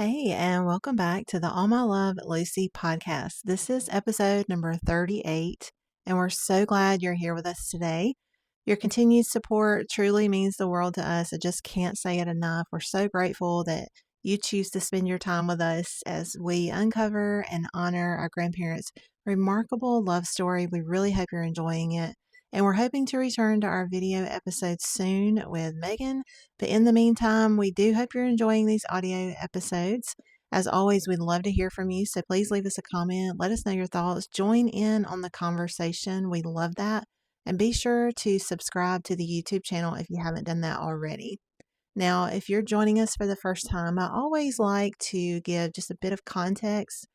Hey, and welcome back to the All My Love Lucy podcast. This is episode number 38, and we're so glad you're here with us today. Your continued support truly means the world to us. I just can't say it enough. We're so grateful that you choose to spend your time with us as we uncover and honor our grandparents' remarkable love story. We really hope you're enjoying it. And we're hoping to return to our video episodes soon with Megan. But in the meantime, we do hope you're enjoying these audio episodes. As always, we'd love to hear from you. So please leave us a comment. Let us know your thoughts. Join in on the conversation. We love that. And be sure to subscribe to the YouTube channel if you haven't done that already. Now, if you're joining us for the first time, I always like to give just a bit of context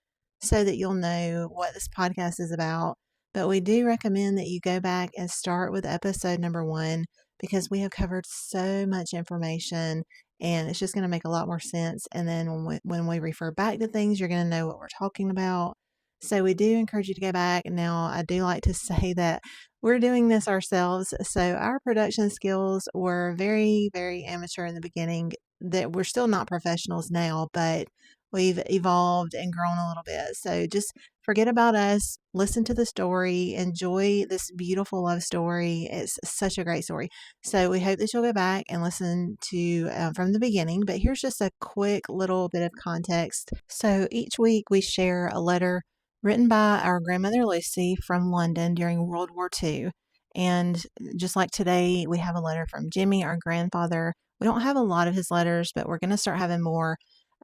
so that you'll know what this podcast is about. But we do recommend that you go back and start with episode number 1 because we have covered so much information and it's just going to make a lot more sense. And then when we refer back to things, you're going to know what we're talking about. So we do encourage you to go back. Now, I do like to say that we're doing this ourselves. So our production skills were very, very amateur in the beginning. That we're still not professionals now, but we've evolved and grown a little bit. So just forget about us, listen to the story, enjoy this beautiful love story. It's such a great story. So we hope that you'll go back and listen to from the beginning. But here's just a quick little bit of context. So each week we share a letter written by our grandmother Lucy from London during World War II. And just like today, we have a letter from Jimmie, our grandfather. We don't have a lot of his letters, but we're going to start having more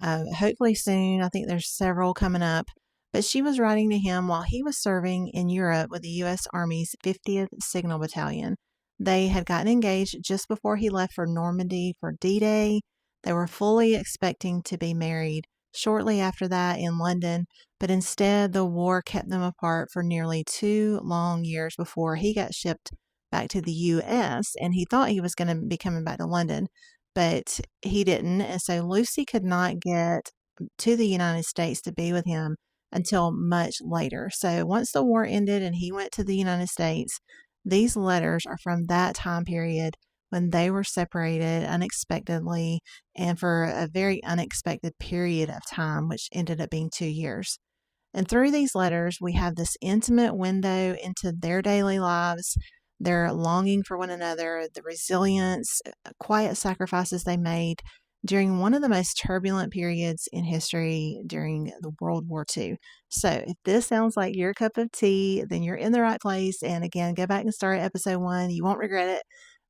hopefully soon. I think there's several coming up. But she was writing to him while he was serving in Europe with the U.S. Army's 50th Signal Battalion. They had gotten engaged just before he left for Normandy for D-Day. They were fully expecting to be married shortly after that in London, but instead the war kept them apart for nearly 2 long years before he got shipped back to the U.S. and he thought he was going to be coming back to London, but he didn't. And so Lucy could not get to the United States to be with him until much later. So once the war ended and he went to the United States, these letters are from that time period when they were separated unexpectedly and for a very unexpected period of time, which ended up being 2 years. And through these letters, we have this intimate window into their daily lives, their longing for one another, the resilience, quiet sacrifices they made during one of the most turbulent periods in history during the World War II. So if this sounds like your cup of tea, then you're in the right place. And again, go back and start episode 1. You won't regret it.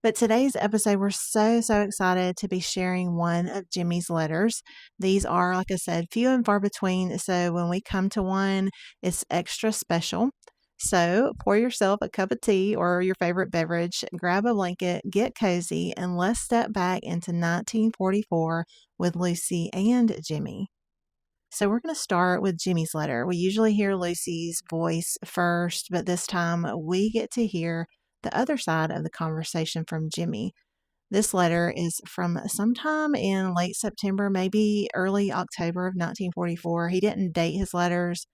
But today's episode, we're so excited to be sharing one of Jimmie's letters. These are, like I said, few and far between. So when we come to one, it's extra special. So pour yourself a cup of tea or your favorite beverage, grab a blanket, get cozy, and let's step back into 1944 with Lucy and Jimmie. So we're going to start with Jimmie's letter. We usually hear Lucy's voice first, but this time we get to hear the other side of the conversation from Jimmie. This letter is from sometime in late September, maybe early October of 1944. He didn't date his letters.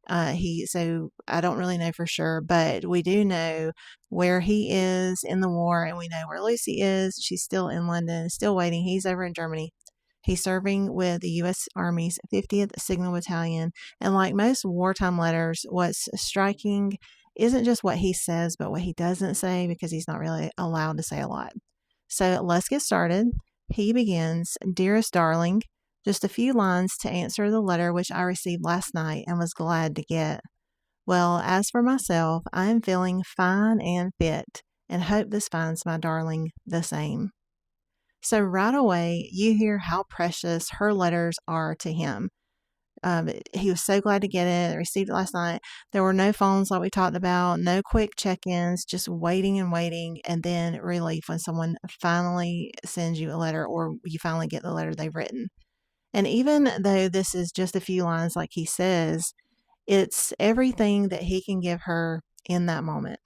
So I don't really know for sure, but we do know where he is in the war and we know where Lucy is. She's still in London, still waiting. He's over in Germany. He's serving with the U.S. Army's 50th Signal Battalion. And like most wartime letters, what's striking isn't just what he says, but what he doesn't say because he's not really allowed to say a lot. So let's get started. He begins, "Dearest darling, just a few lines to answer the letter which I received last night and was glad to get. Well, as for myself, I am feeling fine and fit and hope this finds my darling the same." So right away, you hear how precious her letters are to him. He was so glad to get it, received it last night. There were no phones like we talked about, no quick check-ins, just waiting and waiting, and then relief when someone finally sends you a letter or you finally get the letter they've written. And even though this is just a few lines like he says, it's everything that he can give her in that moment.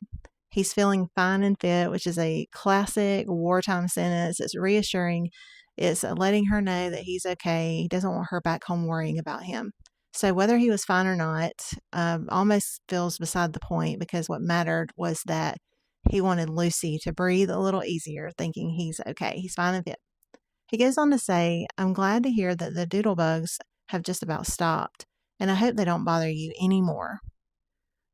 He's feeling fine and fit, which is a classic wartime sentence. It's reassuring. It's letting her know that he's okay. He doesn't want her back home worrying about him. So whether he was fine or not almost feels beside the point because what mattered was that he wanted Lucy to breathe a little easier, thinking he's okay. He's fine and fit. He goes on to say, I'm glad to hear that the Doodlebugs have just about stopped, and I hope they don't bother you anymore.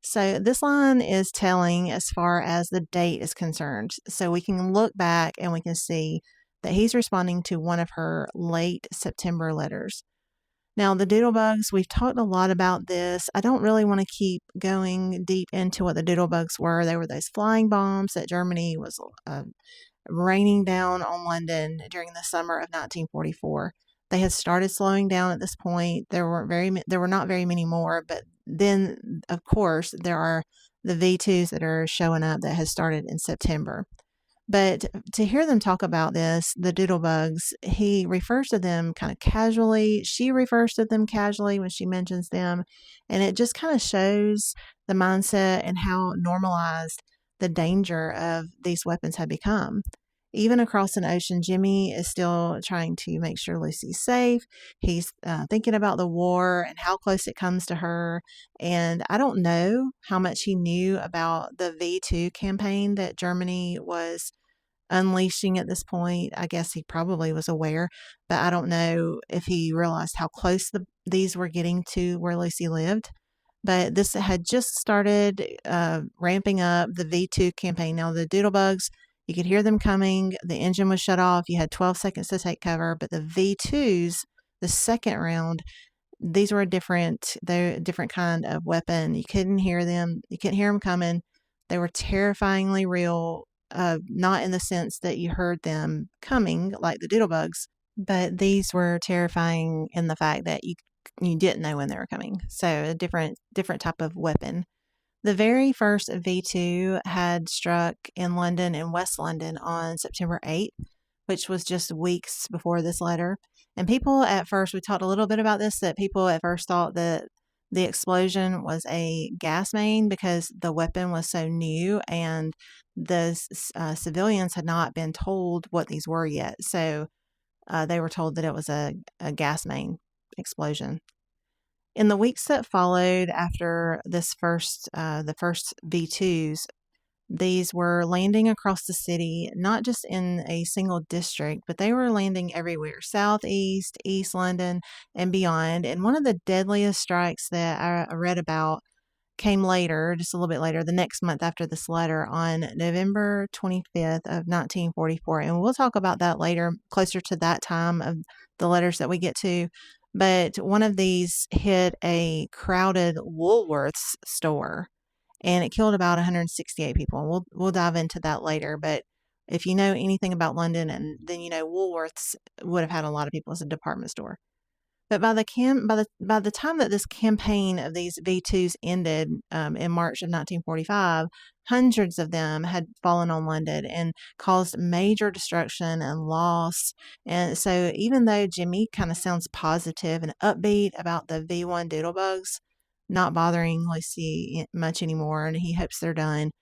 So this line is telling as far as the date is concerned. So we can look back and we can see that he's responding to one of her late September letters. Now, the Doodlebugs, we've talked a lot about this. I don't really want to keep going deep into what the Doodlebugs were. They were those flying bombs that Germany was raining down on London during the summer of 1944. They had started slowing down at this point. There were not very many more, but then of course there are the V2s that are showing up that has started in September. But to hear them talk about this, the Doodlebugs, he refers to them kind of casually. She refers to them casually when she mentions them. And it just kind of shows the mindset and how normalized the danger of these weapons had become. Even across an ocean, Jimmie is still trying to make sure Lucy's safe. He's thinking about the war and how close it comes to her. And I don't know how much he knew about the V2 campaign that Germany was unleashing at this point. I guess he probably was aware, but I don't know if he realized how close these were getting to where Lucy lived. But this had just started ramping up the V2 campaign. Now, the Doodlebugs, you could hear them coming. The engine was shut off. You had 12 seconds to take cover. But the V2s, the second round, these were they're a different kind of weapon. You couldn't hear them. You couldn't hear them coming. They were terrifyingly real, not in the sense that you heard them coming like the Doodlebugs, but these were terrifying in the fact that you didn't know when they were coming. So a different type of weapon. The very first V2 had struck in London and West London on September 8th, which was just weeks before this letter. And people at first, we talked a little bit about this, that people at first thought that the explosion was a gas main because the weapon was so new and the civilians had not been told what these were yet. So they were told that it was a gas main explosion. In the weeks that followed after the first V2s, these were landing across the city, not just in a single district, but they were landing everywhere, southeast, East London, and beyond. And one of the deadliest strikes that I read about came later, just a little bit later, the next month after this letter, on November 25th of 1944. And we'll talk about that later, closer to that time of the letters that we get to. But one of these hit a crowded Woolworths store, and it killed about 168 people. And we'll dive into that later. But if you know anything about London, and then you know Woolworths would have had a lot of people as a department store. But by the time that this campaign of these V2s ended in March of 1945, hundreds of them had fallen on London and caused major destruction and loss. And so even though Jimmie kind of sounds positive and upbeat about the V1 Doodlebugs not bothering Lucy much anymore, and he hopes they're done,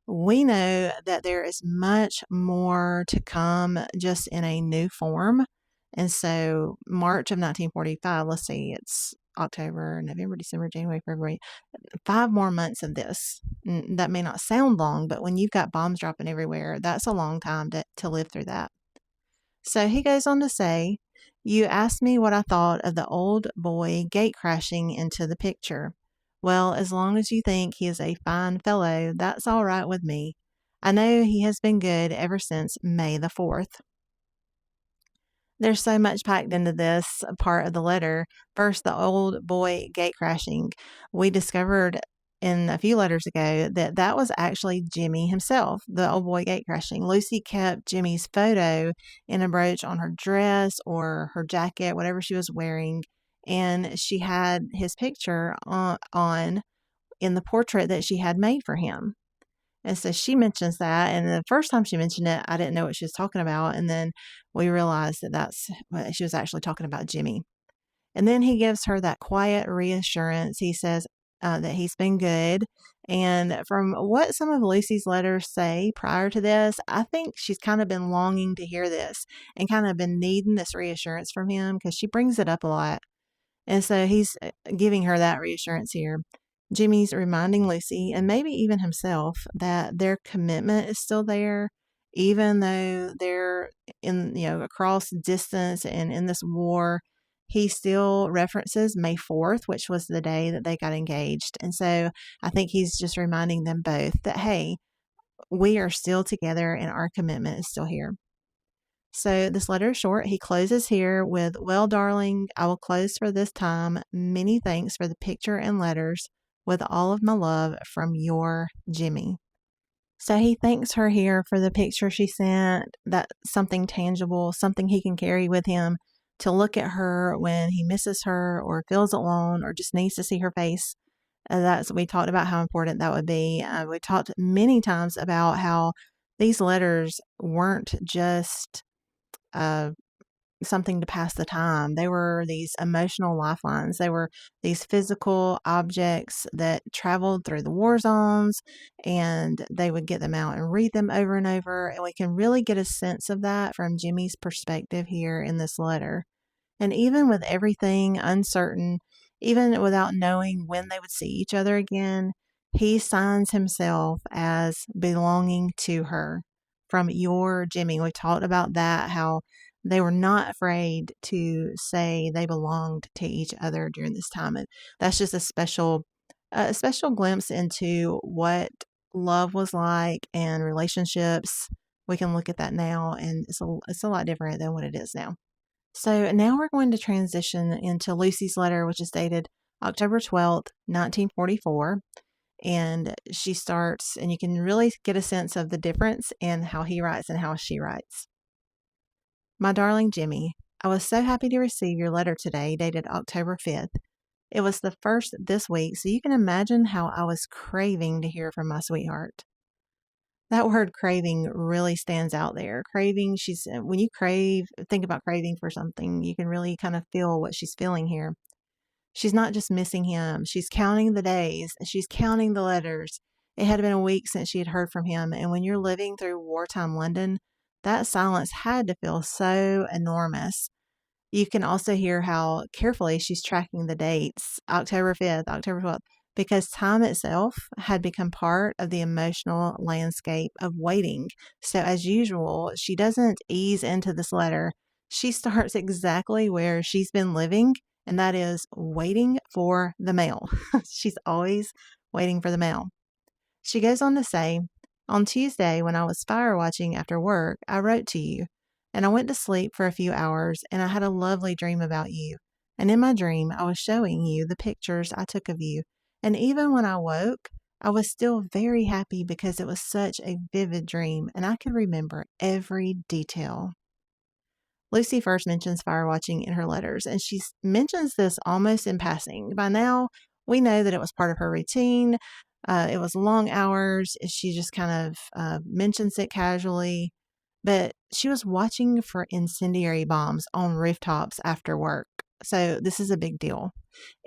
we know that there is much more to come, just in a new form. And so March of 1945, let's see, it's October, November, December, January, February, 5 more months of this. That may not sound long, but when you've got bombs dropping everywhere, that's a long time to live through that. So he goes on to say, you asked me what I thought of the old boy gate crashing into the picture. Well, as long as you think he is a fine fellow, that's all right with me. I know he has been good ever since May the 4th. There's so much packed into this part of the letter. First, the old boy gate crashing. We discovered in a few letters ago that was actually Jimmie himself, the old boy gate crashing. Lucy kept Jimmie's photo in a brooch on her dress or her jacket, whatever she was wearing, and she had his picture on in the portrait that she had made for him. And so she mentions that, and the first time she mentioned it, I didn't know what she was talking about, and then we realized that she was actually talking about Jimmie. And then he gives her that quiet reassurance. He says that he's been good, and from what some of Lucy's letters say prior to this, I think she's kind of been longing to hear this and kind of been needing this reassurance from him because she brings it up a lot. And so he's giving her that reassurance here. Jimmie's reminding Lucy, and maybe even himself, that their commitment is still there even though they're across distance and in this war, he still references May 4th, which was the day that they got engaged. And so I think he's just reminding them both that, hey, we are still together and our commitment is still here. So this letter is short. He closes here with, "Well, darling, I will close for this time. Many thanks for the picture and letters. With all of my love, from your Jimmie." So he thanks her here for the picture she sent, that something tangible, something he can carry with him to look at her when he misses her or feels alone or just needs to see her face. We talked about how important that would be. We talked many times about how these letters weren't just uh, something to pass the time. They were these emotional lifelines. They were these physical objects that traveled through the war zones, and they would get them out and read them over and over. And we can really get a sense of that from Jimmie's perspective here in this letter. And even with everything uncertain, even without knowing when they would see each other again, he signs himself as belonging to her. From your Jimmie. We talked about that, how they were not afraid to say they belonged to each other during this time. And that's just a special glimpse into what love was like and relationships. We can look at that now, and it's a lot different than what it is now. So now we're going to transition into Lucy's letter, which is dated October 12th, 1944. And she starts, and you can really get a sense of the difference in how he writes and how she writes. "My darling Jimmie, I was so happy to receive your letter today, dated October 5th. It was the first this week, so you can imagine how I was craving to hear from my sweetheart." That word craving really stands out there. Craving, when you think about craving for something, you can really kind of feel what she's feeling here. She's not just missing him. She's counting the days. She's counting the letters. It had been a week since she had heard from him. And when you're living through wartime London, that silence had to feel so enormous. You can also hear how carefully she's tracking the dates, October 5th, October 12th, because time itself had become part of the emotional landscape of waiting. So, as usual, she doesn't ease into this letter. She starts exactly where she's been living, and that is waiting for the mail. She's always waiting for the mail. She goes on to say, "On Tuesday, when I was fire watching after work, I wrote to you, and I went to sleep for a few hours, and I had a lovely dream about you. And in my dream, I was showing you the pictures I took of you. And even when I woke, I was still very happy because it was such a vivid dream, and I could remember every detail." Lucy first mentions fire watching in her letters, and she mentions this almost in passing. By now, we know that it was part of her routine. It was long hours. She just kind of mentions it casually, but she was watching for incendiary bombs on rooftops after work. So this is a big deal.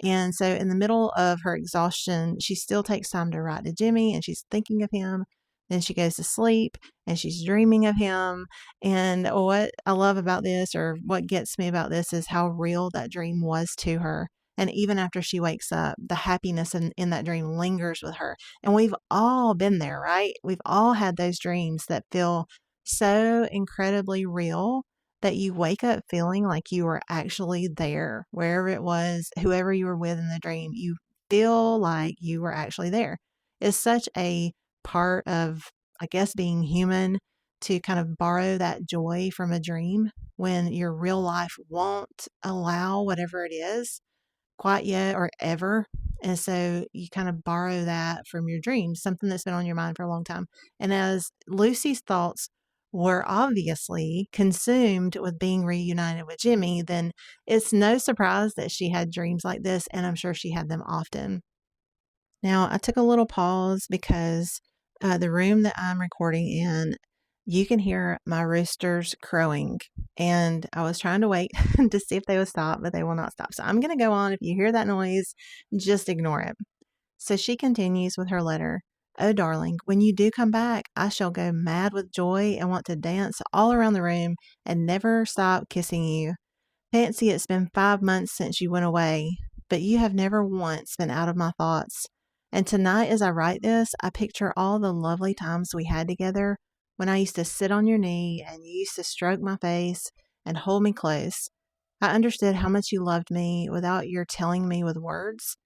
And so in the middle of her exhaustion, she still takes time to write to Jimmie, and she's thinking of him. Then she goes to sleep and she's dreaming of him. And what I love about this, or what gets me about this, is how real that dream was to her. And even after she wakes up, the happiness in that dream lingers with her. And we've all been there, right? We've all had those dreams that feel so incredibly real that you wake up feeling like you were actually there, wherever it was, whoever you were with in the dream. You feel like you were actually there. It's such a part of, I guess, being human, to kind of borrow that joy from a dream when your real life won't allow whatever it is quite yet or ever. And so you kind of borrow that from your dreams, something that's been on your mind for a long time. And as Lucy's thoughts were obviously consumed with being reunited with Jimmie, then it's no surprise that she had dreams like this, and I'm sure she had them often. Now, I took a little pause because the room that I'm recording in, you can hear my roosters crowing. And I was trying to wait to see if they would stop, but they will not stop. So I'm going to go on. If you hear that noise, just ignore it. So she continues with her letter. "Oh, darling, when you do come back, I shall go mad with joy and want to dance all around the room and never stop kissing you. Fancy it's been 5 months since you went away, but you have never once been out of my thoughts. And tonight, as I write this, I picture all the lovely times we had together, when I used to sit on your knee and you used to stroke my face and hold me close. I understood how much you loved me without your telling me with words.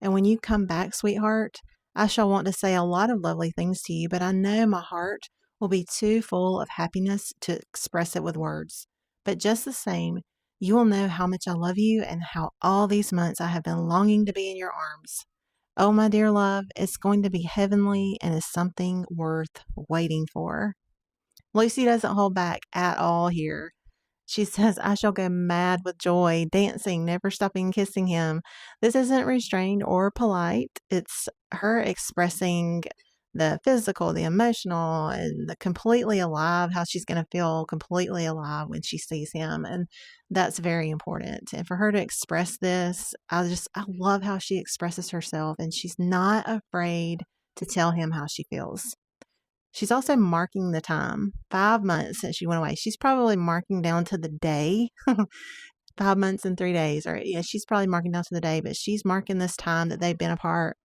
And when you come back, sweetheart, I shall want to say a lot of lovely things to you, but I know my heart will be too full of happiness to express it with words. But just the same, you will know how much I love you and how all these months I have been longing to be in your arms. Oh, my dear love, it's going to be heavenly and is something worth waiting for. Lucy doesn't hold back at all here. She says, I shall go mad with joy, dancing, never stopping kissing him. This isn't restrained or polite. It's her expressing the physical, the emotional, and the completely alive, how she's going to feel completely alive when she sees him. And that's very important. And for her to express this, I love how she expresses herself, and she's not afraid to tell him how she feels. She's also marking the time, 5 months since she went away. She's probably marking down to the day, 5 months and 3 days. Or yeah, she's probably marking down to the day, but she's marking this time that they've been apart.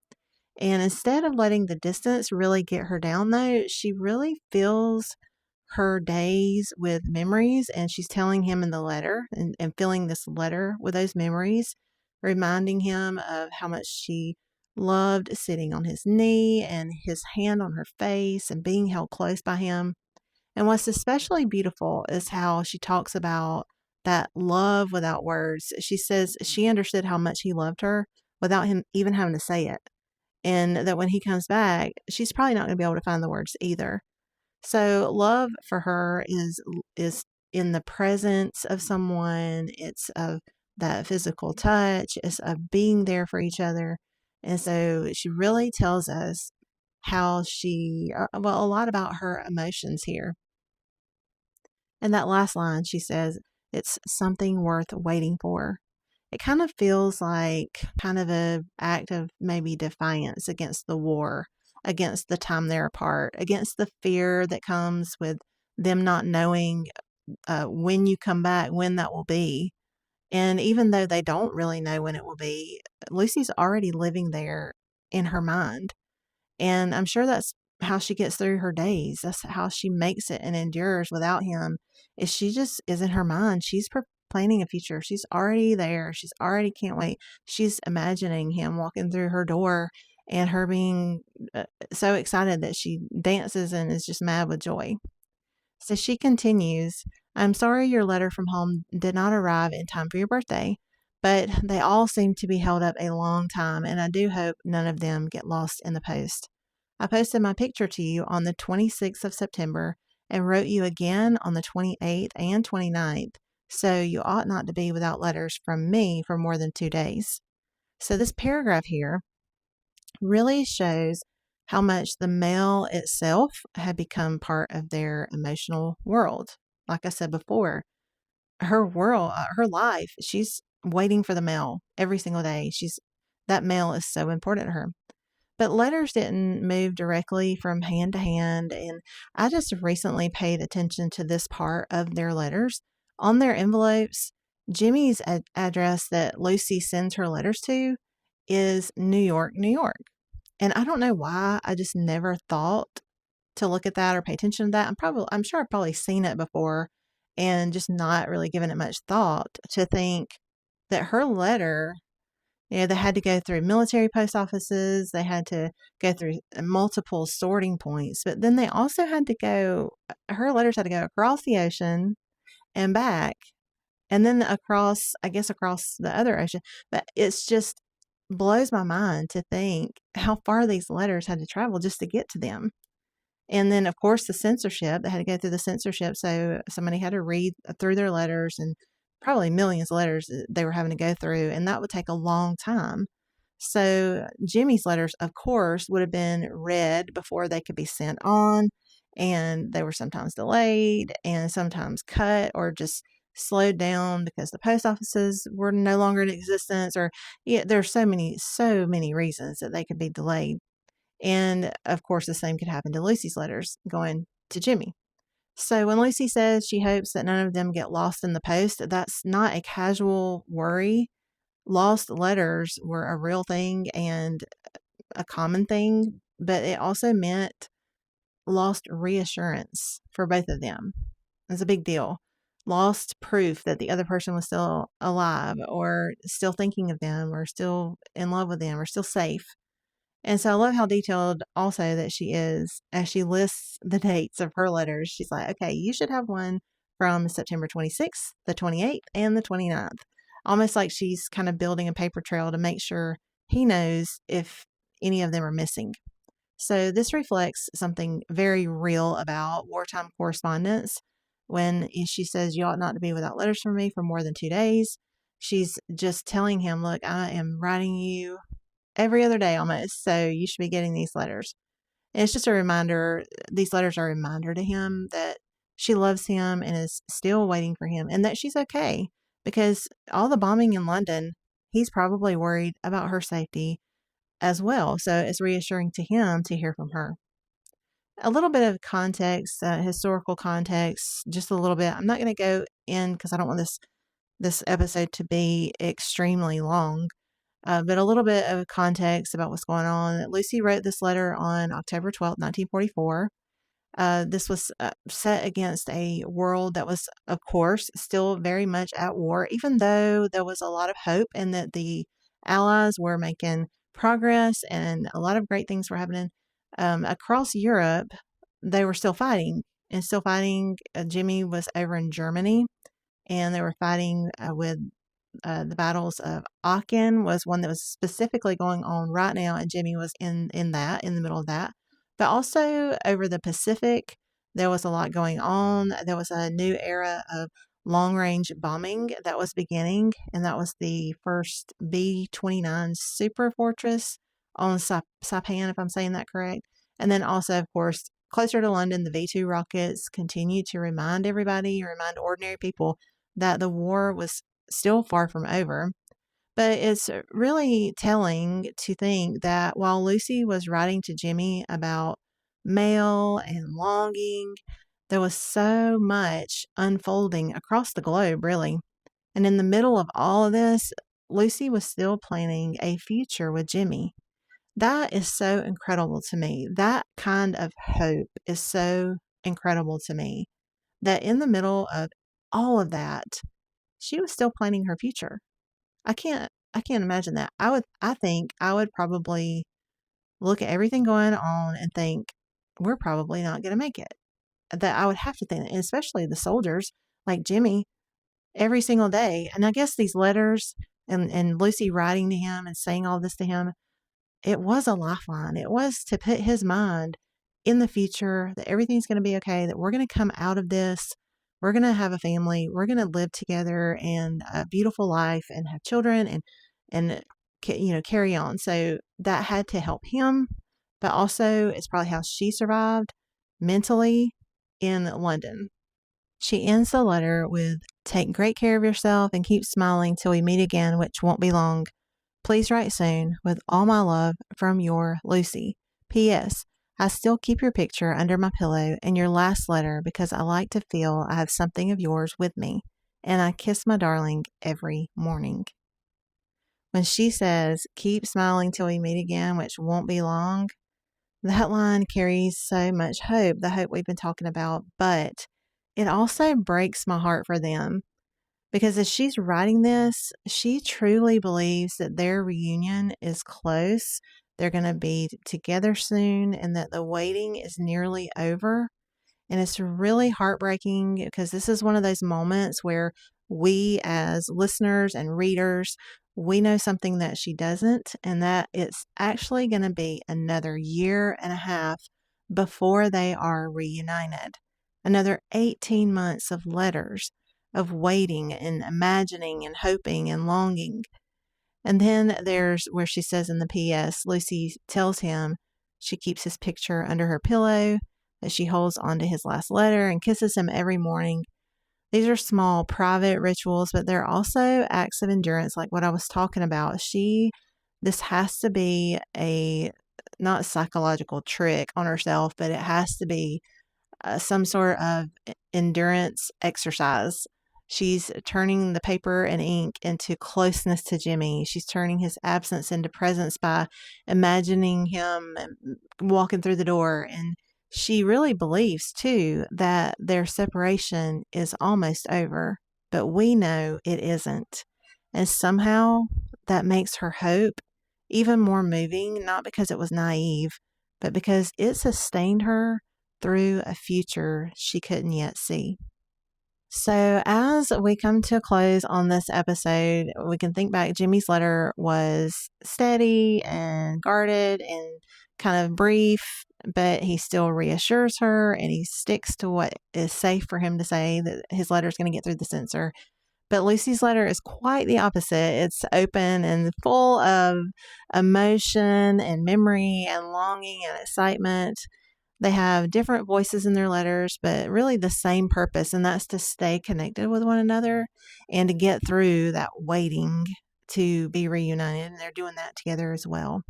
And instead of letting the distance really get her down, though, she really fills her days with memories, and she's telling him in the letter and filling this letter with those memories, reminding him of how much she loved sitting on his knee and his hand on her face and being held close by him. And what's especially beautiful is how she talks about that love without words. She says she understood how much he loved her without him even having to say it. And that when he comes back, she's probably not going to be able to find the words either. So love for her is in the presence of someone. It's of that physical touch. It's of being there for each other. And so she really tells us how a lot about her emotions here. And that last line, she says, it's something worth waiting for. It kind of feels like kind of a act of maybe defiance against the war, against the time they're apart, against the fear that comes with them not knowing when you come back, when that will be. And even though they don't really know when it will be, Lucy's already living there in her mind. And I'm sure that's how she gets through her days. That's how she makes it and endures without him. Is she just is in her mind. She's planning a future. She's already there. She's already can't wait. She's imagining him walking through her door and her being so excited that she dances and is just mad with joy. So she continues, I'm sorry your letter from home did not arrive in time for your birthday, but they all seem to be held up a long time, and I do hope none of them get lost in the post. I posted my picture to you on the 26th of September and wrote you again on the 28th and 29th, so you ought not to be without letters from me for more than 2 days. So this paragraph here really shows how much the mail itself had become part of their emotional world. Like I said before, her world, her life, she's waiting for the mail every single day. That mail is so important to her. But letters didn't move directly from hand to hand. And I just recently paid attention to this part of their letters. On their envelopes, Jimmie's address that Lucy sends her letters to is New York, New York. And I don't know why. I just never thought to look at that or pay attention to that. I'm sure I've probably seen it before and just not really given it much thought to think that her letter, they had to go through military post offices. They had to go through multiple sorting points, but then they also her letters had to go across the ocean and back, and then across the other ocean. But it's just blows my mind to think how far these letters had to travel just to get to them. And then, of course, the censorship, they had to go through the censorship. So somebody had to read through their letters, and probably millions of letters they were having to go through. And that would take a long time. So Jimmie's letters, of course, would have been read before they could be sent on. And they were sometimes delayed and sometimes cut or just slowed down because the post offices were no longer in existence. Or there's so many reasons that they could be delayed. And of course, the same could happen to Lucy's letters going to Jimmie. So when Lucy says she hopes that none of them get lost in the post, that's not a casual worry. Lost letters were a real thing and a common thing, but it also meant lost reassurance for both of them. It's a big deal. Lost proof that the other person was still alive or still thinking of them or still in love with them or still safe. And so I love how detailed also that she is as she lists the dates of her letters. She's like, okay, you should have one from September 26th, the 28th, and the 29th. Almost like she's kind of building a paper trail to make sure he knows if any of them are missing. So this reflects something very real about wartime correspondence. When she says, you ought not to be without letters from me for more than 2 days, she's just telling him, look, I am writing you every other day almost, so you should be getting these letters. And it's just a reminder, these letters are a reminder to him that she loves him and is still waiting for him and that she's okay. Because all the bombing in London, he's probably worried about her safety as well. So it's reassuring to him to hear from her. A little bit of context, historical context, just a little bit. I'm not going to go in because I don't want this episode to be extremely long. But a little bit of context about what's going on. Lucy wrote this letter on October 12th, 1944. This was set against a world that was, of course, still very much at war, even though there was a lot of hope and that the Allies were making progress and a lot of great things were happening. Across Europe, they were still fighting and still fighting. Jimmie was over in Germany and they were fighting with the battles of Aachen was one that was specifically going on right now, and Jimmie was in the middle of that. But also over the Pacific, there was a lot going on. There was a new era of long-range bombing that was beginning, and that was the first B-29 Super Fortress on Saipan, if I'm saying that correct. And then also, of course, closer to London, the V-2 rockets continued to remind ordinary people that the war was still far from over. But it's really telling to think that while Lucy was writing to Jimmie about mail and longing, there was so much unfolding across the globe, really. And in the middle of all of this, Lucy was still planning a future with Jimmie. That is so incredible to me. That kind of hope is so incredible to me, that in the middle of all of that, she was still planning her future. I can't imagine that. I think I would probably look at everything going on and think, we're probably not going to make it. That I would have to think, and especially the soldiers like Jimmie, every single day. And I guess these letters and Lucy writing to him and saying all this to him, it was a lifeline. It was to put his mind in the future, that everything's going to be okay, that we're going to come out of this. We're going to have a family. We're going to live together and a beautiful life and have children and carry on. So that had to help him, but also it's probably how she survived mentally in London. She ends the letter with, take great care of yourself and keep smiling till we meet again, which won't be long. Please write soon. With all my love, from your Lucy. P.S. I still keep your picture under my pillow and your last letter because I like to feel I have something of yours with me, and I kiss my darling every morning. When she says, keep smiling till we meet again, which won't be long, that line carries so much hope, the hope we've been talking about, but it also breaks my heart for them. Because as she's writing this, she truly believes that their reunion is close. They're going to be together soon and that the waiting is nearly over. And it's really heartbreaking because this is one of those moments where we as listeners and readers, we know something that she doesn't, and that it's actually going to be another year and a half before they are reunited. Another 18 months of letters, of waiting and imagining and hoping and longing. And then there's where she says in the P.S., Lucy tells him she keeps his picture under her pillow, that she holds onto his last letter and kisses him every morning. These are small private rituals, but they're also acts of endurance, like what I was talking about. This has to be a, not psychological trick on herself, but it has to be some sort of endurance exercise. She's turning the paper and ink into closeness to Jimmie. She's turning his absence into presence by imagining him walking through the door. And She really believes, too, that their separation is almost over, but we know it isn't. And somehow that makes her hope even more moving, not because it was naive, but because it sustained her through a future she couldn't yet see. So, as we come to a close on this episode, we can think back. Jimmie's letter was steady and guarded and kind of brief, but he still reassures her and he sticks to what is safe for him to say, that his letter is going to get through the censor. But Lucy's letter is quite the opposite. It's open and full of emotion and memory and longing and excitement. They have different voices in their letters, but really the same purpose, and that's to stay connected with one another and to get through that waiting to be reunited. And they're doing that together as well.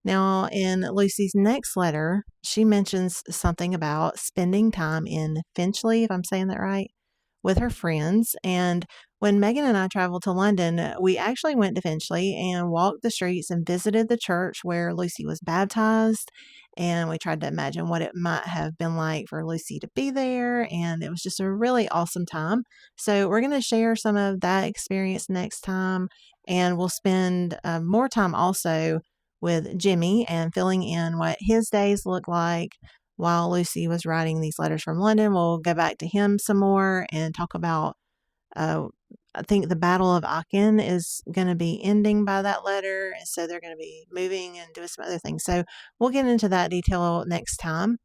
Now, in Lucy's next letter, she mentions something about spending time in Finchley, if I'm saying that right, with her friends. And when Megan and I traveled to London, we actually went to Finchley and walked the streets and visited the church where Lucy was baptized. And we tried to imagine what it might have been like for Lucy to be there. And it was just a really awesome time. So we're going to share some of that experience next time. And we'll spend more time also with Jimmie and filling in what his days look like while Lucy was writing these letters from London. We'll go back to him some more and talk about, I think the Battle of Aachen is going to be ending by that letter. And so they're going to be moving and doing some other things. So we'll get into that detail next time.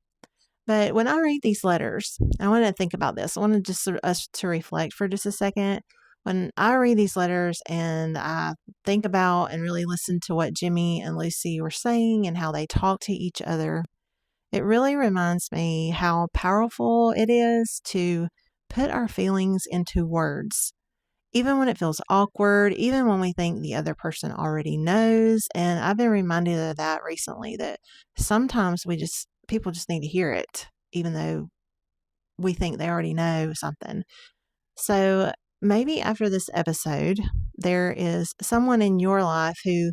But when I read these letters, I want to think about this. I want to just us to reflect for just a second. When I read these letters and I think about and really listen to what Jimmie and Lucy were saying and how they talk to each other, it really reminds me how powerful it is to put our feelings into words, even when it feels awkward, even when we think the other person already knows. And I've been reminded of that recently, that sometimes people just need to hear it, even though we think they already know something. So maybe after this episode, there is someone in your life who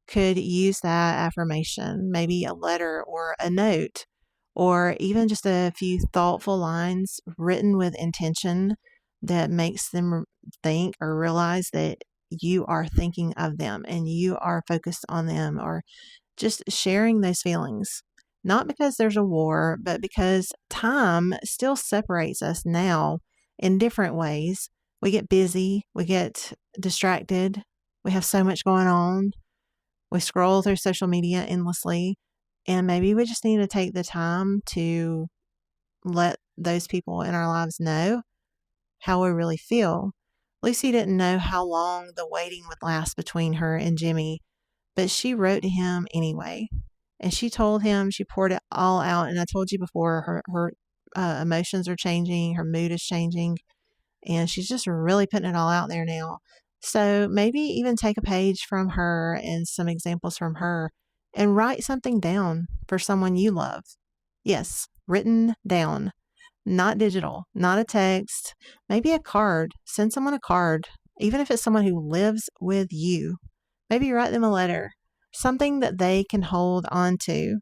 could use that affirmation, maybe a letter or a note, or even just a few thoughtful lines written with intention that makes them think or realize that you are thinking of them and you are focused on them, or just sharing those feelings. Not because there's a war, but because time still separates us now in different ways. We get busy, we get distracted, we have so much going on. We scroll through social media endlessly, and maybe we just need to take the time to let those people in our lives know how we really feel. Lucy didn't know how long the waiting would last between her and Jimmie, but she wrote to him anyway. And she told him, she poured it all out. And I told you before, her emotions are changing, her mood is changing, and she's just really putting it all out there now. So maybe even take a page from her and some examples from her and write something down for someone you love. Yes, written down, not digital, not a text, maybe a card. Send someone a card, even if it's someone who lives with you. Maybe write them a letter, something that they can hold on to,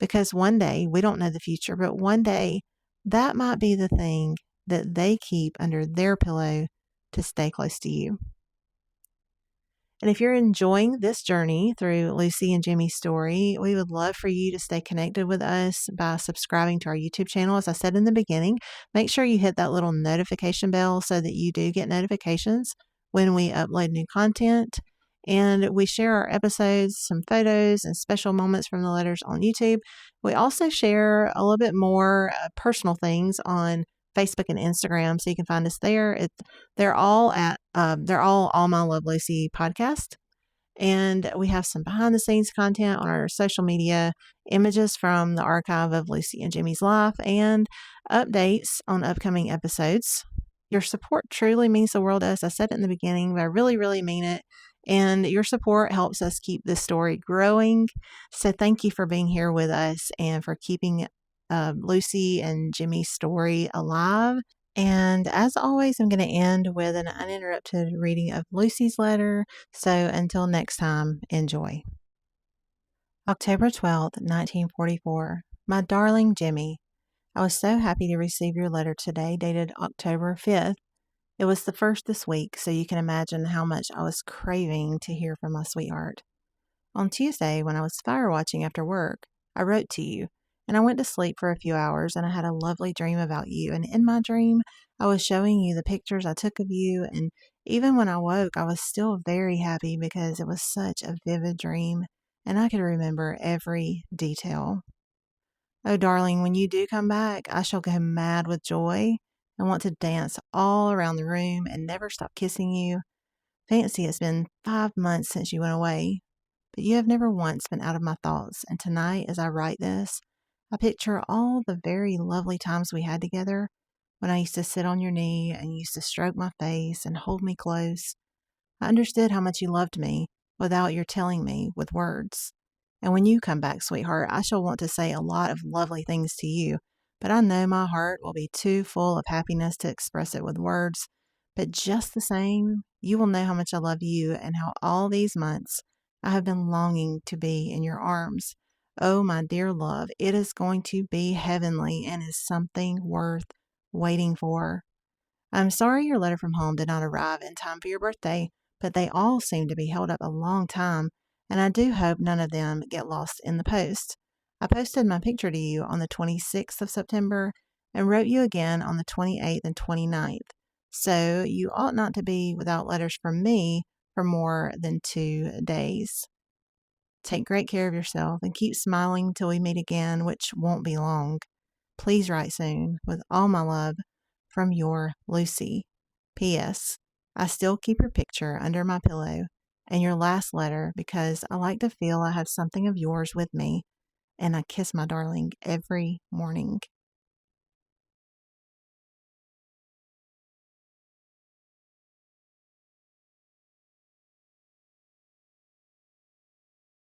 because one day, we don't know the future, but one day that might be the thing that they keep under their pillow to stay close to you. And if you're enjoying this journey through Lucy and Jimmie's story, we would love for you to stay connected with us by subscribing to our YouTube channel. As I said in the beginning, make sure you hit that little notification bell so that you do get notifications when we upload new content. And we share our episodes, some photos, and special moments from the letters on YouTube. We also share a little bit more personal things on Facebook and Instagram, so you can find us there. They're all All My Love Lucy podcast, and we have some behind the scenes content on our social media, images from the archive of Lucy and Jimmie's life, and updates on upcoming episodes. Your support truly means the world to us. I said it in the beginning, but I really, really mean it. And your support helps us keep this story growing. So thank you for being here with us and for keeping Lucy and Jimmie's story alive. And as always, I'm going to end with an uninterrupted reading of Lucy's letter. So until next time, enjoy. October 12th, 1944. My darling Jimmie, I was so happy to receive your letter today, dated October 5th. It was the first this week, so you can imagine how much I was craving to hear from my sweetheart. On Tuesday, when I was fire watching after work, I wrote to you, and I went to sleep for a few hours, and I had a lovely dream about you. And in my dream, I was showing you the pictures I took of you, and even when I woke, I was still very happy because it was such a vivid dream, and I could remember every detail. Oh, darling, when you do come back, I shall go mad with joy and want to dance all around the room and never stop kissing you. Fancy it's been 5 months since you went away, but you have never once been out of my thoughts. And tonight, as I write this, I picture all the very lovely times we had together when I used to sit on your knee and you used to stroke my face and hold me close. I understood how much you loved me without your telling me with words. And when you come back, sweetheart, I shall want to say a lot of lovely things to you, but I know my heart will be too full of happiness to express it with words. But just the same, you will know how much I love you and how all these months I have been longing to be in your arms. Oh, my dear love, it is going to be heavenly and is something worth waiting for. I'm sorry your letter from home did not arrive in time for your birthday, but they all seem to be held up a long time, and I do hope none of them get lost in the post. I posted my picture to you on the 26th of September and wrote you again on the 28th and 29th, so you ought not to be without letters from me for more than 2 days. Take great care of yourself and keep smiling till we meet again, which won't be long. Please write soon. With all my love, from your Lucy. P.S. I still keep your picture under my pillow and your last letter because I like to feel I have something of yours with me, and I kiss my darling every morning.